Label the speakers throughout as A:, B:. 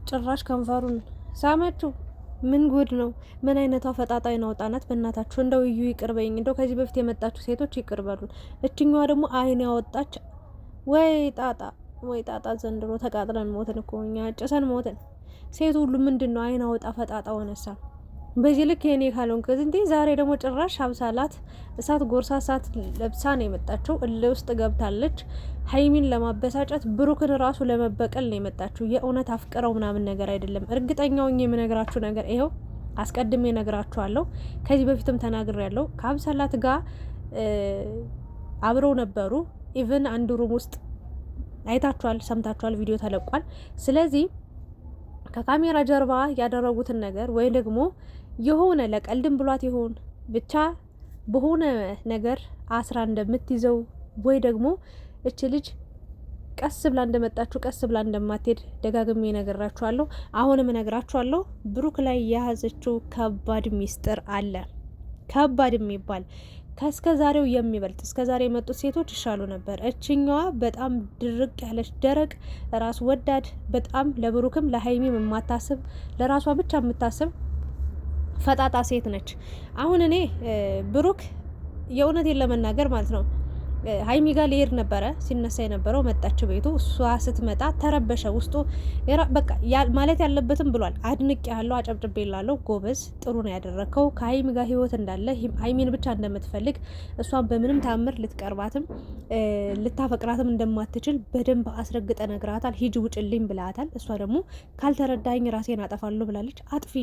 A: ጭራሽ ከንፈሩን ሳመችው። ምን ጉድ ነው? ምን አይነቷ ፈጣጣይ ነው? ጣናት በእናታችሁ እንደው እዩ ይቅርበኝ። እንደው ከዚህ በፊት የመጣችሁ ሴቶች ይቅርበሉን። እችኛዋ ደግሞ አይን ያወጣች ወይ ጣጣ ወይ ጣጣ። ዘንድሮ ተቃጥለን ሞትን እኮ እኛ ጭሰን ሞትን። ሴት ሁሉ ምንድን ነው አይን አወጣ ፈጣጣ ሆነሳ። በዚህ ልክ የኔ ካልሆንክ እንዴ! ዛሬ ደግሞ ጭራሽ አብሳላት እሳት ጎርሳ እሳት ለብሳ ነው የመጣችው። እልህ ውስጥ ገብታለች። ሀይሚን ለማበሳጨት ብሩክን ራሱ ለመበቀል ነው የመጣችው። የእውነት አፍቅረው ምናምን ነገር አይደለም። እርግጠኛውኝ የምነግራችሁ ነገር ይኸው አስቀድሜ ነግራችኋለሁ። ከዚህ በፊትም ተናግሬያለሁ። ከአብሳላት ጋር አብረው ነበሩ። ኢቭን አንድ ሩም ውስጥ አይታችኋል፣ ሰምታችኋል፣ ቪዲዮ ተለቋል። ስለዚህ ከካሜራ ጀርባ ያደረጉትን ነገር ወይ ደግሞ የሆነ ለቀልድም ብሏት ይሆን ብቻ በሆነ ነገር አስራ እንደምትይዘው ወይ ደግሞ እች ልጅ ቀስ ብላ እንደመጣችሁ ቀስ ብላ እንደማትሄድ ደጋግሜ እነግራችኋለሁ። አሁንም እነግራችኋለሁ። ብሩክ ላይ የያዘችው ከባድ ሚስጥር አለ። ከባድ የሚባል ከእስከ ዛሬው የሚበልጥ እስከ ዛሬ የመጡት ሴቶች ይሻሉ ነበር። እችኛዋ በጣም ድርቅ ያለች ደረቅ ራስ ወዳድ፣ በጣም ለብሩክም ለሀይሚም የማታስብ ለራሷ ብቻ የምታስብ ፈጣጣ ሴት ነች። አሁን እኔ ብሩክ የእውነቴን ለመናገር ማለት ነው ሀይሚ ጋር ሊሄድ ነበረ ሲነሳ የነበረው። መጣችው ቤቱ። እሷ ስትመጣ ተረበሸ ውስጡ። በቃ ማለት ያለበትም ብሏል። አድንቅ ያለው አጨብጭቤ ላለው ጎበዝ፣ ጥሩ ነው ያደረግከው። ከሀይሚ ጋር ህይወት እንዳለ ሀይሚን ብቻ እንደምትፈልግ እሷን በምንም ታምር ልትቀርባትም ልታፈቅራትም እንደማትችል በደንብ አስረግጠ ነግራታል። ሂጅ ውጭልኝ ብላታል። እሷ ደግሞ ካልተረዳኝ ራሴን አጠፋለሁ ብላለች። አጥፊ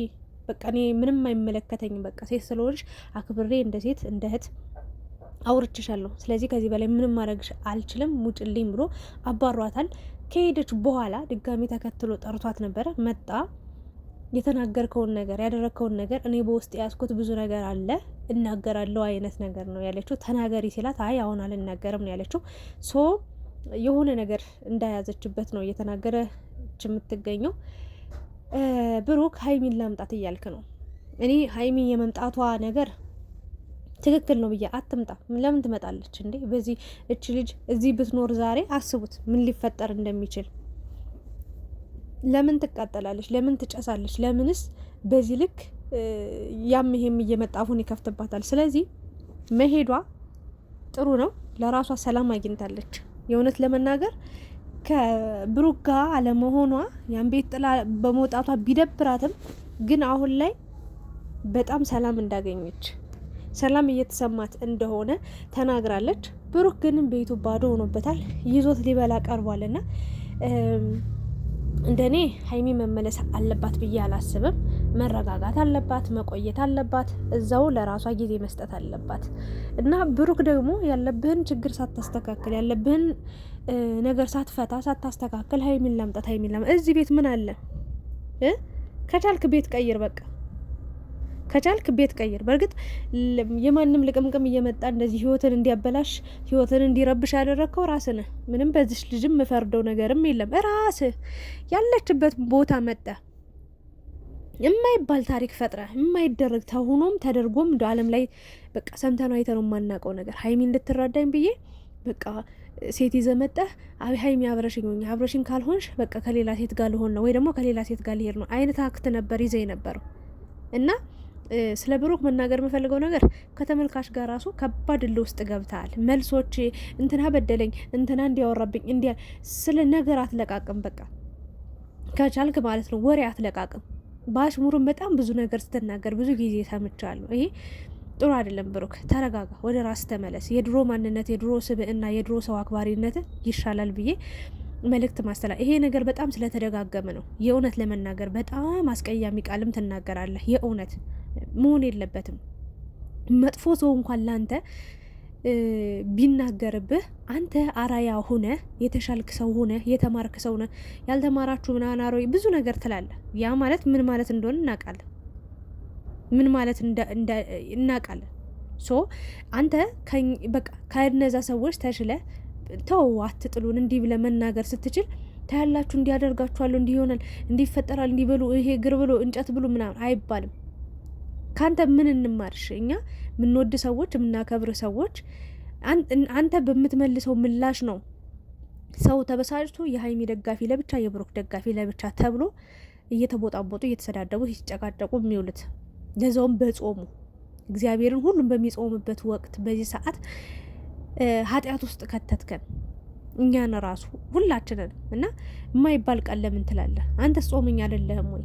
A: በቃ እኔ ምንም አይመለከተኝም። በቃ ሴት ስለሆንሽ አክብሬ እንደ ሴት እንደ እህት አውርችሻለሁ። ስለዚህ ከዚህ በላይ ምንም ማድረግሽ አልችልም፣ ሙጭልኝ ብሎ አባሯታል። ከሄደች በኋላ ድጋሚ ተከትሎ ጠርቷት ነበረ። መጣ። የተናገርከውን ነገር ያደረግከውን ነገር እኔ በውስጥ ያዝኩት ብዙ ነገር አለ እናገራለሁ አይነት ነገር ነው ያለችው። ተናገሪ ሲላት አይ አሁን አልናገርም ነው ያለችው። ሶ የሆነ ነገር እንዳያዘችበት ነው እየተናገረች የምትገኘው። ብሩክ ሀይሚን ላምጣት እያልክ ነው። እኔ ሀይሚ የመምጣቷ ነገር ትክክል ነው ብዬ አትምጣ። ለምን ትመጣለች እንዴ? በዚህ እች ልጅ እዚህ ብትኖር ዛሬ አስቡት ምን ሊፈጠር እንደሚችል። ለምን ትቃጠላለች? ለምን ትጨሳለች? ለምንስ በዚህ ልክ ያም ይሄም እየመጣፉን ይከፍትባታል። ስለዚህ መሄዷ ጥሩ ነው። ለራሷ ሰላም አግኝታለች። የእውነት ለመናገር ከብሩክ ጋር አለመሆኗ ያን ቤት ጥላ በመውጣቷ ቢደብራትም ግን አሁን ላይ በጣም ሰላም እንዳገኘች ሰላም እየተሰማት እንደሆነ ተናግራለች። ብሩክ ግን ቤቱ ባዶ ሆኖበታል። ይዞት ሊበላ ቀርቧልና እንደኔ ሀይሚ መመለስ አለባት ብዬ አላስብም። መረጋጋት አለባት፣ መቆየት አለባት፣ እዛው ለራሷ ጊዜ መስጠት አለባት እና ብሩክ ደግሞ ያለብህን ችግር ሳታስተካክል ያለብህን ነገር ሳትፈታ ሳታስተካክል ሀይሚን ላምጣት እዚህ ቤት ምን አለ? ከቻልክ ቤት ቀይር በቃ ከቻልክ ቤት ቀይር። በእርግጥ የማንም ልቅምቅም እየመጣ እንደዚህ ህይወትን እንዲያበላሽ ህይወትን እንዲረብሽ ያደረግከው ራስህ ነህ። ምንም በዚች ልጅም የምፈርደው ነገርም የለም። ራስህ ያለችበት ቦታ መጣ የማይባል ታሪክ ፈጥረ የማይደረግ ተሆኖም ተደርጎም እንደ ዓለም ላይ በቃ ሰምተነው አይተነው የማናውቀው ነገር ሀይሚ እንድትረዳኝ ብዬ በቃ ሴት ይዘህ መጣህ። ሀይሚ አብረሽኝ ሆኝ አብረሽኝ ካልሆንሽ በቃ ከሌላ ሴት ጋር ልሆን ነው ወይ ደግሞ ከሌላ ሴት ጋር ልሄድ ነው አይነት አክት ነበር ይዘህ የነበረው እና ስለ ብሩክ መናገር የምፈልገው ነገር ከተመልካች ጋር ራሱ ከባድ እልህ ውስጥ ገብተሃል። መልሶች እንትና በደለኝ እንትና እንዲያወራብኝ እንዲያ ስለ ነገር አትለቃቅም። በቃ ከቻልክ ማለት ነው ወሬ አትለቃቅም። በአሽሙርም በጣም ብዙ ነገር ስትናገር ብዙ ጊዜ ሰምቻለሁ። ይሄ ጥሩ አይደለም። ብሩክ ተረጋጋ፣ ወደ ራስ ተመለስ። የድሮ ማንነት፣ የድሮ ስብዕና፣ የድሮ ሰው አክባሪነት ይሻላል ብዬ መልእክት ማስተላ ይሄ ነገር በጣም ስለተደጋገመ ነው። የእውነት ለመናገር በጣም አስቀያሚ ቃልም ትናገራለህ። የእውነት መሆን የለበትም። መጥፎ ሰው እንኳን ላንተ ቢናገርብህ አንተ አራያ ሆነ የተሻልክ ሰው ሆነ የተማርክ ሰው ሆነ ያልተማራችሁ ምናናሮ ብዙ ነገር ትላለህ። ያ ማለት ምን ማለት እንደሆነ እናውቃለን። ምን ማለት እናውቃለን። ሶ አንተ በቃ ከነዛ ሰዎች ተሽለ ተው አትጥሉን እንዲህ ብለህ መናገር ስትችል ታያላችሁ እንዲያደርጋችኋለሁ እንዲህ ይሆናል እንዲህ ይፈጠራል እንዲህ በሉ ይሄ ግር ብሎ እንጨት ብሎ ምናምን አይባልም። ካንተ ምን እንማርሽ? እኛ የምንወድ ሰዎች የምናከብር ሰዎች አንተ በምትመልሰው ምላሽ ነው ሰው ተበሳጭቶ የሀይሚ ደጋፊ ለብቻ የብሩክ ደጋፊ ለብቻ ተብሎ እየተቦጣቦጡ እየተሰዳደቡ ሲጨቃጨቁ የሚውሉት ለዛውም በጾሙ እግዚአብሔርን ሁሉም በሚጾምበት ወቅት በዚህ ሰዓት ኃጢአት ውስጥ ከተትከን እኛን ራሱ ሁላችንን እና የማይባል ቃል ለምን ትላለህ? አንተስ ጾመኛ አይደለህም ወይ?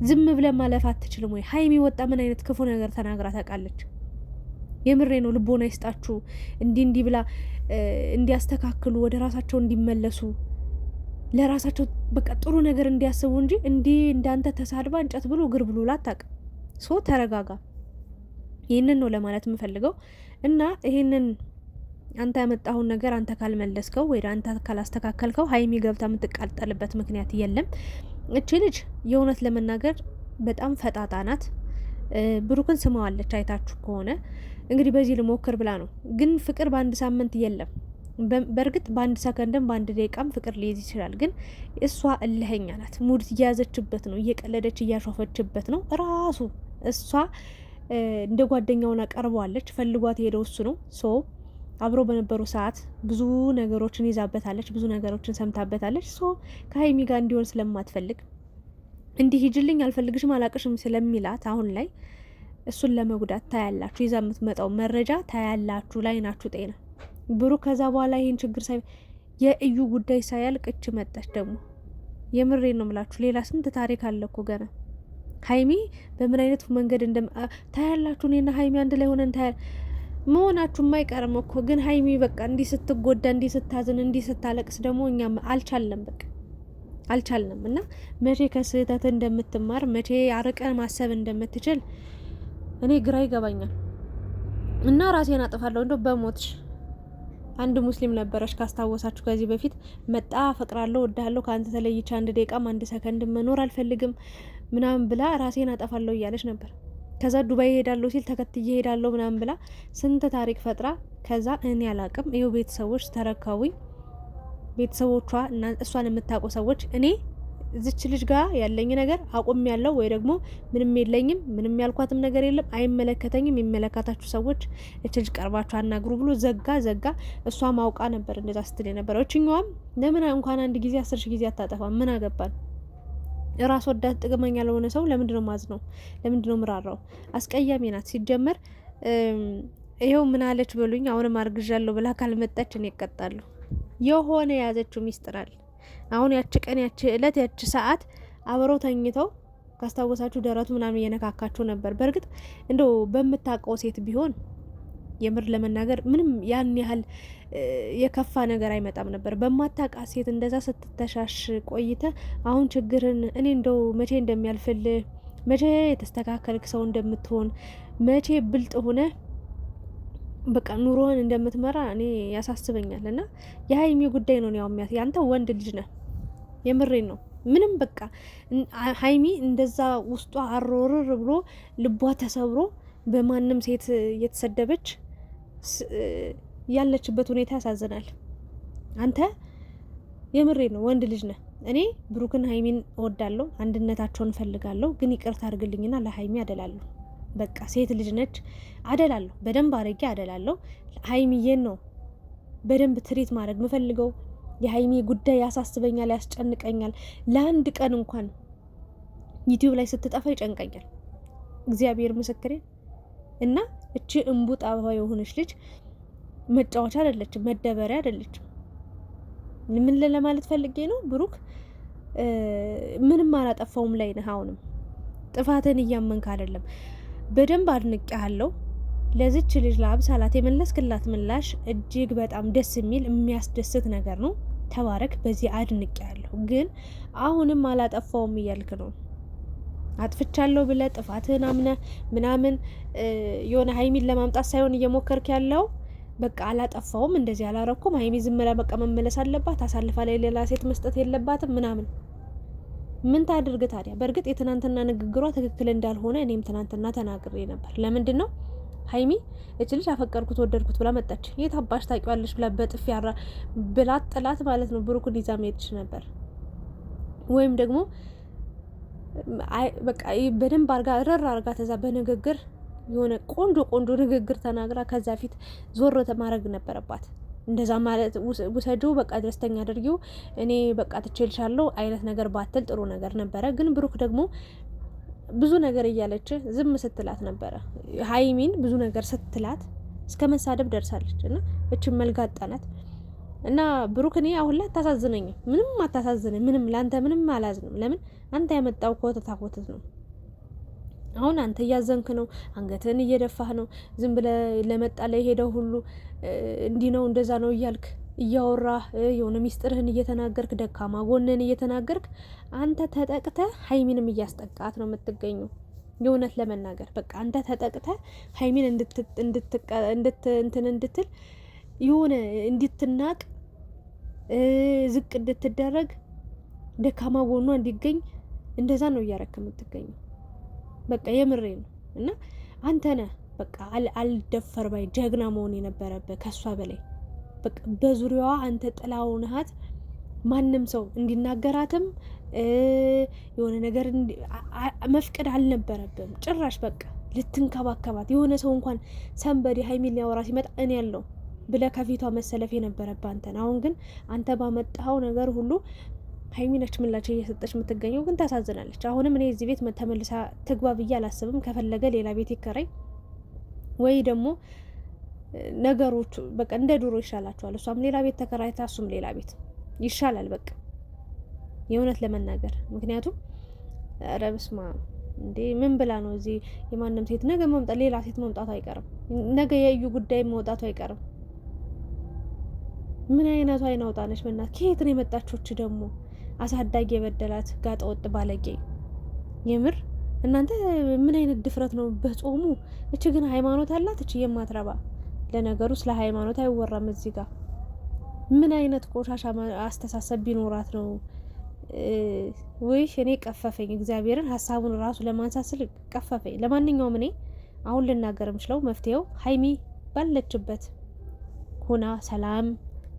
A: ዝም ብለን ማለፍ አትችልም ወይ? ሀይሚ ወጣ ምን አይነት ክፉ ነገር ተናግራ ታውቃለች? የምሬ ነው። ልቦና ይስጣችሁ። እንዲህ ብላ እንዲያስተካክሉ ወደ ራሳቸው እንዲመለሱ ለራሳቸው በቃ ጥሩ ነገር እንዲያስቡ እንጂ እንዳንተ ተሳድባ እንጨት ብሎ እግር ብሎ ላታውቅም። ሶ ተረጋጋ። ይህንን ነው ለማለት የምፈልገው እና ይህንን አንተ ያመጣሁን ነገር አንተ ካልመለስከው ወይ አንተ ካላስተካከልከው ሀይሚ ገብታ የምትቃጠልበት ምክንያት የለም። እቺ ልጅ የእውነት ለመናገር በጣም ፈጣጣ ናት። ብሩክን ስማዋለች። አይታችሁ ከሆነ እንግዲህ በዚህ ልሞክር ብላ ነው። ግን ፍቅር በአንድ ሳምንት የለም። በእርግጥ በአንድ ሰከንድም በአንድ ደቂቃም ፍቅር ሊይዝ ይችላል። ግን እሷ እልኸኛ ናት። ሙድ እየያዘችበት ነው፣ እየቀለደች እያሾፈችበት ነው። ራሱ እሷ እንደ ጓደኛውን አቀርበዋለች። ፈልጓት ሄደው እሱ ነው ሶ አብሮ በነበሩ ሰዓት ብዙ ነገሮችን ይዛበታለች፣ ብዙ ነገሮችን ሰምታበታለች። ሶ ከሀይሚ ጋር እንዲሆን ስለማትፈልግ እንዲህ ሂጅልኝ አልፈልግሽም አላቅሽም ስለሚላት አሁን ላይ እሱን ለመጉዳት ታያላችሁ። ይዛ የምትመጣው መረጃ ታያላችሁ። ላይ ናችሁ ጤና ብሩ ከዛ በኋላ ይህን ችግር የእዩ ጉዳይ ሳያልቅ እች መጣች ደግሞ። የምሬ ነው ምላችሁ። ሌላ ስንት ታሪክ አለ እኮ ገና። ሀይሚ በምን አይነት መንገድ ታያላችሁ። እኔና ሀይሚ አንድ ላይ ሆነን መሆናችሁ የማይቀርም እኮ ግን ሀይሚ በቃ እንዲህ ስትጎዳ፣ እንዲህ ስታዝን፣ እንዲህ ስታለቅስ ደግሞ እኛም አልቻለም፣ በቃ አልቻልንም። እና መቼ ከስህተት እንደምትማር መቼ አርቀን ማሰብ እንደምትችል እኔ ግራ ይገባኛል። እና ራሴን አጥፋለሁ እንደው በሞትሽ። አንድ ሙስሊም ነበረች ካስታወሳችሁ ከዚህ በፊት መጣ ፈቅራለሁ፣ ወዳለሁ፣ ከአንተ ተለይቼ አንድ ደቂቃም አንድ ሰከንድ መኖር አልፈልግም ምናምን ብላ ራሴን አጠፋለሁ እያለች ነበር። ከዛ ዱባይ ሄዳለሁ ሲል ተከትዬ ሄዳለሁ ምናምን ብላ ስንት ታሪክ ፈጥራ ከዛ እኔ አላቅም ይኸው ቤተሰቦች ተረካቡኝ። ቤተሰቦቿ እና እሷን የምታውቁ ሰዎች እኔ እዚች ልጅ ጋር ያለኝ ነገር አቁም ያለው ወይ ደግሞ ምንም የለኝም፣ ምንም ያልኳትም ነገር የለም፣ አይመለከተኝም፣ የሚመለከታችሁ ሰዎች እች ልጅ ቀርባችሁ አናግሩ ብሎ ዘጋ። እሷ ማውቃ ነበር እንደዛ ስትል የነበረው። እችኛዋም ለምን እንኳን አንድ ጊዜ 10 ሺህ ጊዜ አታጠፋም? ምን አገባን? ራስ ወዳድ ጥቅመኛ ለሆነ ሰው ለምንድነው ማዝነው? ለምንድነው ምራራው? አስቀያሚ ናት ሲጀመር። ይሄው ምን አለች በሉኝ። አሁንም አርግዣለሁ ብላ ካልመጣች እኔ እቀጣለሁ። የሆነ የያዘችው ሚስጥራል። አሁን ያቺ ቀን፣ ያቺ እለት፣ ያቺ ሰዓት አብረው ተኝተው ካስታወሳችሁ ደረቱ ምናምን እየነካካችሁ ነበር። በእርግጥ እንደው በምታውቀው ሴት ቢሆን የምር ለመናገር ምንም ያን ያህል የከፋ ነገር አይመጣም ነበር። በማታውቃ ሴት እንደዛ ስትተሻሽ ቆይተ አሁን ችግርን እኔ እንደው መቼ እንደሚያልፍል መቼ የተስተካከልክ ሰው እንደምትሆን መቼ ብልጥ ሆነ በቃ ኑሮህን እንደምትመራ እኔ ያሳስበኛል። እና የሀይሚ ጉዳይ ነው ያው ያንተ ወንድ ልጅ ነህ። የምሬን ነው። ምንም በቃ ሀይሚ እንደዛ ውስጧ አሮርር ብሎ ልቧ ተሰብሮ በማንም ሴት እየተሰደበች ያለችበት ሁኔታ ያሳዝናል። አንተ የምሬ ነው ወንድ ልጅ ነህ። እኔ ብሩክን ሀይሚን እወዳለሁ፣ አንድነታቸውን እፈልጋለሁ። ግን ይቅርታ አድርግልኝና ለሀይሚ አደላለሁ። በቃ ሴት ልጅ ነች፣ አደላለሁ፣ በደንብ አድርጌ አደላለሁ። ሀይሚዬን ነው በደንብ ትሪት ማድረግ ምፈልገው። የሀይሚ ጉዳይ ያሳስበኛል፣ ያስጨንቀኛል። ለአንድ ቀን እንኳን ዩቲዩብ ላይ ስትጠፋ ይጨንቀኛል። እግዚአብሔር ምስክሬ። እና እቺ እንቡጥ አበባ የሆነች ልጅ መጫወቻ አይደለችም፣ መደበሪያ አይደለችም። ምን ለማለት ፈልጌ ነው? ብሩክ ምንም አላጠፋውም ላይ ነህ። አሁንም ጥፋትን እያመንክ አይደለም። በደንብ አድንቄሃለሁ። ለዚች ልጅ ለአብሳላት የመለስክላት ምላሽ እጅግ በጣም ደስ የሚል የሚያስደስት ነገር ነው። ተባረክ። በዚህ አድንቄሃለሁ። ግን አሁንም አላጠፋውም እያልክ ነው። አጥፍቻለሁ ብለህ ጥፋትህን አምነህ ምናምን የሆነ ሀይሚን ለማምጣት ሳይሆን እየሞከርክ ያለው በቃ አላጠፋውም፣ እንደዚህ አላረኩም፣ ሀይሚ ዝም ብላ በቃ መመለስ አለባት፣ አሳልፋ ላይ ሌላ ሴት መስጠት የለባትም ምናምን። ምን ታድርግ ታዲያ? በእርግጥ የትናንትና ንግግሯ ትክክል እንዳልሆነ እኔም ትናንትና ተናግሬ ነበር። ለምንድን ነው ሀይሚ እች ልጅ አፈቀርኩት ወደድኩት ብላ መጣች። የት አባሽ ታውቂዋለሽ ብላ በጥፊ ያራ ብላት ጥላት ማለት ነው። ብሩክን ይዛ መሄድሽ ነበር ወይም ደግሞ በቃ በደንብ አርጋ ረር አርጋ ተዛ በንግግር የሆነ ቆንጆ ንግግር ተናግራ ከዛ ፊት ዞር ማድረግ ነበረባት። እንደዛ ማለት ውሰጂው፣ በቃ ደስተኛ አድርጊው፣ እኔ በቃ ትችልሻለሁ አይነት ነገር ባትል ጥሩ ነገር ነበረ። ግን ብሩክ ደግሞ ብዙ ነገር እያለች ዝም ስትላት ነበረ። ሀይሚን ብዙ ነገር ስትላት እስከ መሳደብ ደርሳለች። እና እችን መልጋጣ ናት። እና ብሩክ እኔ አሁን ላይ አታሳዝነኝም፣ ምንም አታሳዝነኝ፣ ምንም ለአንተ ምንም አላዝንም። ለምን አንተ ያመጣው ኮተታ ኮተት ነው። አሁን አንተ እያዘንክ ነው፣ አንገትህን እየደፋህ ነው። ዝም ብለህ ለመጣ ላይ ሄደው ሁሉ እንዲህ ነው እንደዛ ነው እያልክ እያወራህ የሆነ ሚስጥርህን እየተናገርክ ደካማ ጎንህን እየተናገርክ አንተ ተጠቅተህ ሀይሚንም እያስጠቃት ነው የምትገኘው። የእውነት ለመናገር በቃ አንተ ተጠቅተህ ሀይሚን እንድትል የሆነ እንድትናቅ ዝቅ እንድትደረግ ደካማ ጎኗ እንዲገኝ እንደዛ ነው እያረክ የምትገኘው። በቃ የምሬ ነው። እና አንተ ነህ በቃ አልደፈር ባይ ጀግና መሆን የነበረብህ ከሷ በላይ በቃ በዙሪያዋ አንተ ጥላው ነሃት። ማንም ሰው እንዲናገራትም የሆነ ነገር መፍቀድ አልነበረብም ጭራሽ። በቃ ልትንከባከባት የሆነ ሰው እንኳን ሰንበዲ ሀይሚን ሊያወራ ሲመጣ እኔ ያለው ብለህ ከፊቷ መሰለፍ የነበረብህ አንተን። አሁን ግን አንተ ባመጣኸው ነገር ሁሉ ሀይሚ ነች ምላቸው እየሰጠች የምትገኘው። ግን ታሳዝናለች። አሁንም እኔ እዚህ ቤት ተመልሳ ትግባ ብዬ አላስብም። ከፈለገ ሌላ ቤት ይከራይ ወይ ደግሞ ነገሮቹ በቃ እንደ ድሮ ይሻላቸዋል። እሷም ሌላ ቤት ተከራይታ እሱም ሌላ ቤት ይሻላል በቃ የእውነት ለመናገር። ምክንያቱም ኧረ በስመ አብ እንዴ ምን ብላ ነው እዚህ የማንም ሴት ነገ መምጣት ሌላ ሴት መምጣቱ አይቀርም። ነገ የእዩ ጉዳይ መውጣቱ አይቀርም። ምን አይነቱ አይናውጣነች በእናት ከየት ነው የመጣችሁች ደግሞ አሳዳጊ የበደላት ጋጠ ወጥ ባለጌ። የምር እናንተ ምን አይነት ድፍረት ነው በጾሙ። እቺ ግን ሃይማኖት አላት እቺ የማትረባ። ለነገሩ ስለ ሃይማኖት አይወራም እዚህ ጋር። ምን አይነት ቆሻሻ አስተሳሰብ ቢኖራት ነው? ወይ እኔ ቀፈፈኝ እግዚአብሔርን ሀሳቡን ራሱ ለማንሳት ስል ቀፈፈኝ። ለማንኛውም እኔ አሁን ልናገር የምችለው መፍትሄው ሀይሚ ባለችበት ሁና ሰላም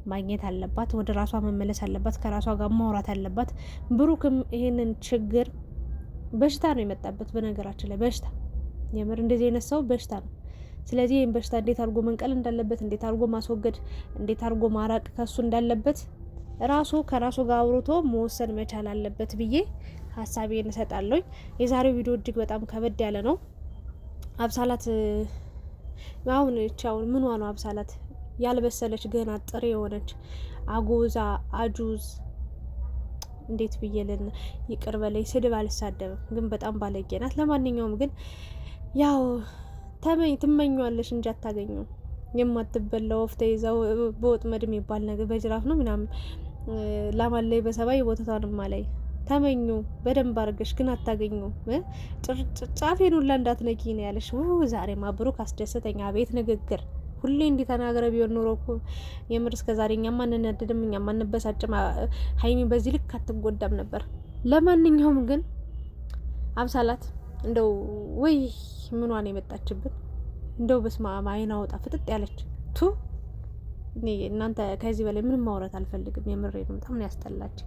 A: ማግኘት አለባት። ወደ ራሷ መመለስ አለባት። ከራሷ ጋር ማውራት አለባት። ብሩክም ይሄንን ችግር በሽታ ነው የመጣበት። በነገራችን ላይ በሽታ የምር እንደዚህ አይነት ሰው በሽታ ነው። ስለዚህ ይህን በሽታ እንዴት አድርጎ መንቀል እንዳለበት፣ እንዴት አድርጎ ማስወገድ፣ እንዴት አድርጎ ማራቅ ከሱ እንዳለበት ራሱ ከራሱ ጋር አውርቶ መወሰን መቻል አለበት ብዬ ሀሳቤን እሰጣለሁ። የዛሬው ቪዲዮ እጅግ በጣም ከበድ ያለ ነው። አብሳላት አሁን እቻውን ምን ነው አብሳላት ያልበሰለች ገና ጥሬ የሆነች አጎዛ አጁዝ እንዴት ብዬልን ይቅር በላይ ስድብ አልሳደብም፣ ግን በጣም ባለጌ ናት። ለማንኛውም ግን ያው ትመኛለሽ እንጂ አታገኙ። የማትበላው ወፍ ተይዘው በወጥመድ የሚባል ነገር በጅራፍ ነው ምናምን ላማላይ በሰባይ ቦታቷንማ ላይ ተመኙ በደንብ አድርገሽ ግን አታገኙ። ጫፌን ሁላ እንዳትነኪ ነው ያለሽ። ዛሬማ ብሩክ አስደሰተኛ። ቤት ንግግር ሁሌ እንዲህ ተናገረ ቢሆን ኖሮ እኮ የምር እስከዛሬ እኛም አንነደድም፣ እኛም አንበሳጭም። ሀይሚ በዚህ ልክ አትጎዳም ነበር። ለማንኛውም ግን አብሳላት እንደው ወይ ምኗን የመጣችብን እንደው በስመ አብ አይን አውጣ ፍጥጥ ያለች ቱ። እኔ እናንተ ከዚህ በላይ ምንም ማውራት አልፈልግም። የምሬ ነው። በጣም ነው ያስጠላች።